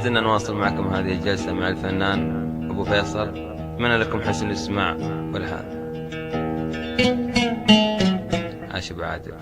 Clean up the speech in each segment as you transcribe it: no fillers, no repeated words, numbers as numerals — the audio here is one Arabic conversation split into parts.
زلنا نواصل معكم هذه الجلسة مع الفنان أبو فيصل. أتمنى لكم حسن الاستماع والهان. عاشب عادل.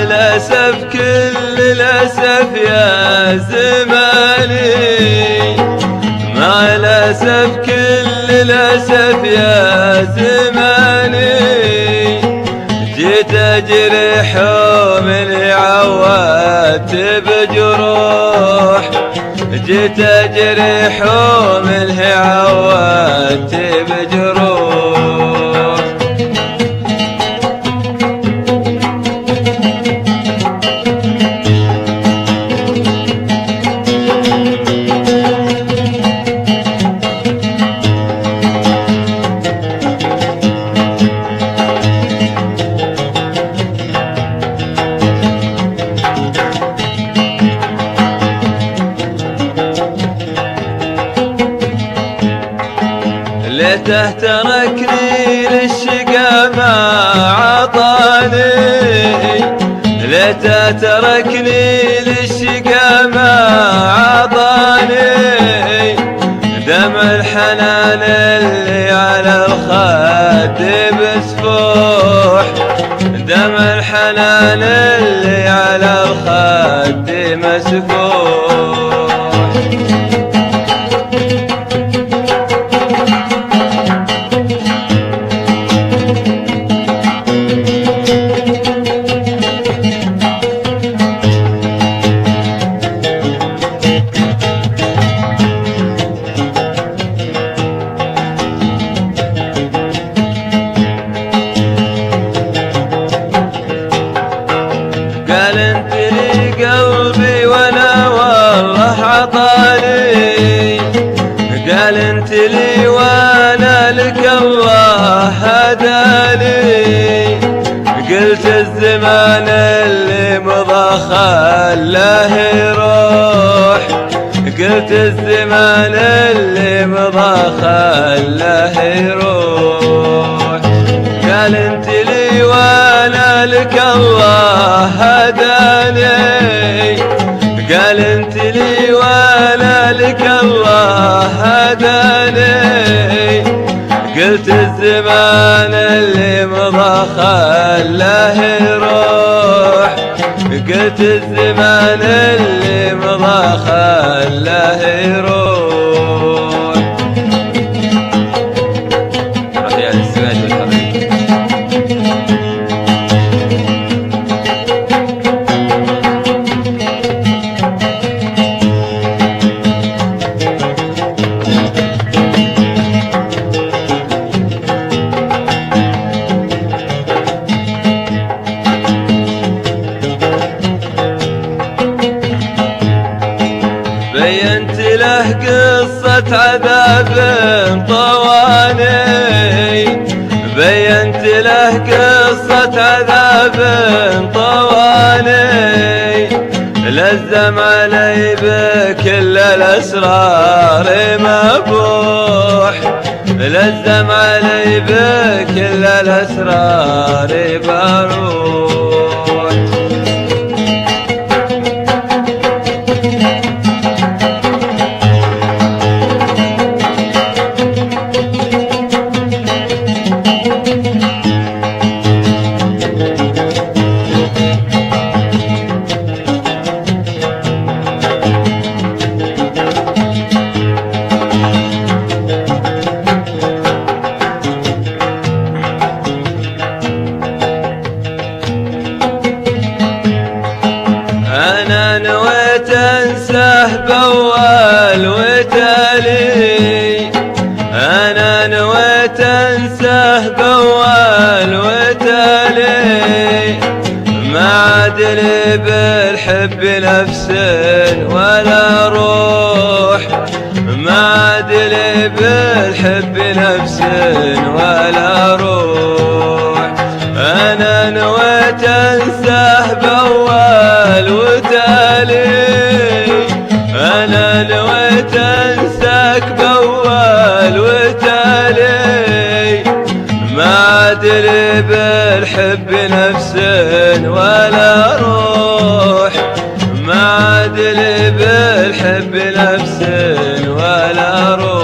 للأسف كل الأسف يا زماني، مع الأسف كل الأسف يا زماني، جيت أجرح ومن عوات بجروح، جيت أجرح ومن عوات بجروح. ليته تركني للشقا ما عطاني، ليته تركني للشقا ما عطاني، دمع الحنان اللي على الخد مسفوح، دمع الحنان اللي على الخد مسفوح. قال انت لي قلبي وانا والله عطاني، قال انت لي وانا لك الله هداني، قلت الزمان اللي مضى خلاه يروح، قلت الزمان اللي مضى خلاه يروح. قال انت لي وانا لك الله هداني، قال انت لي وانا لك الله هداني، قلت الزمان اللي مضى خلاه يروح، قلت الزمان اللي مضى خلاه يروح. رحيل السواد والحريق. بينت له قصة عذاب طواني، بينت له قصة عذاب طواني، لزم علي بكل الأسرار مبوح، لزم علي بكل الأسرار بروح. أنا نويت أنساه بأول وتالي، أنا نويت أنساه بأول وتالي، نفس ولا روح، ما عاد لي بالحب نفس ولا روح. أنا نويت أنساه بأول وتالي، أنا نويت أنساك بأول وتالي، ما عاد لي بالحب نفس ولا روح، ما عاد لي بالحب نفس ولا روح.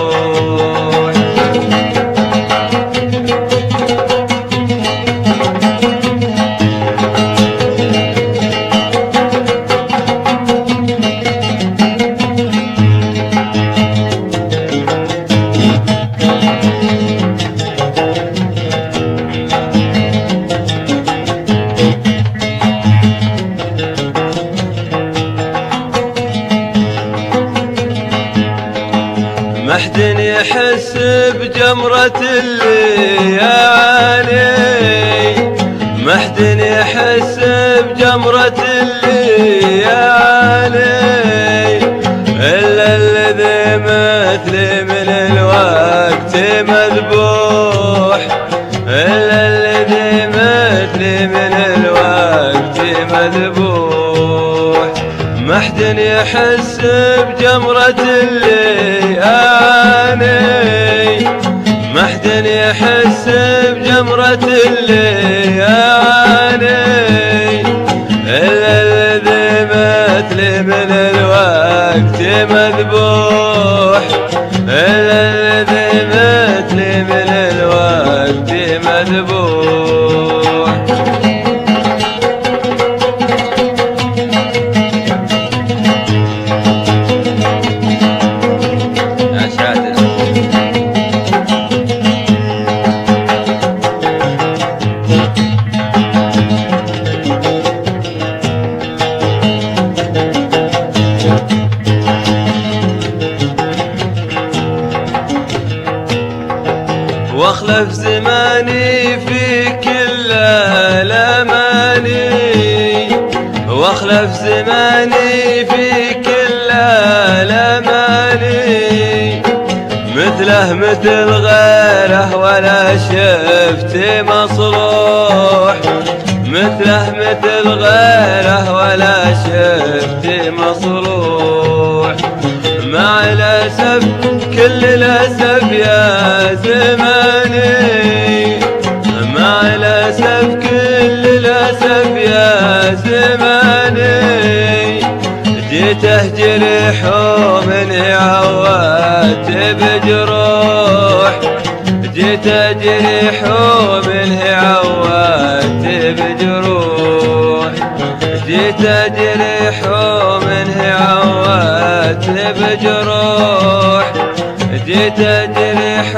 ما حد يحس بجمرة الليالي، ما حد يحس بجمرة الليالي، إلا الذي مثلي من الوقت مذبوح، إلا الذي مثلي من الوقت مذبوح. ما حد يحس بجمرة الليالي، ما حد يحس بجمرة الليالي، إلا الذي مثلي من الوقت مذبوح، إلا الذي مثلي من الوقت مذبوح. واخلف زماني في كل الاماني، واخلف زماني في كل الاماني، مثله مثل غيره ولا شفت مصروح، مثله مثل غيره ولا شفت مصروح. مع الأسف كل الأسف يا زماني، مع الأسف كل الأسف يا زماني، جيته جريح ومني عوات بجروح، جيته جريح ومني عوات بجروح، جيته جريح ومنه عوات بجروح، جيته جريح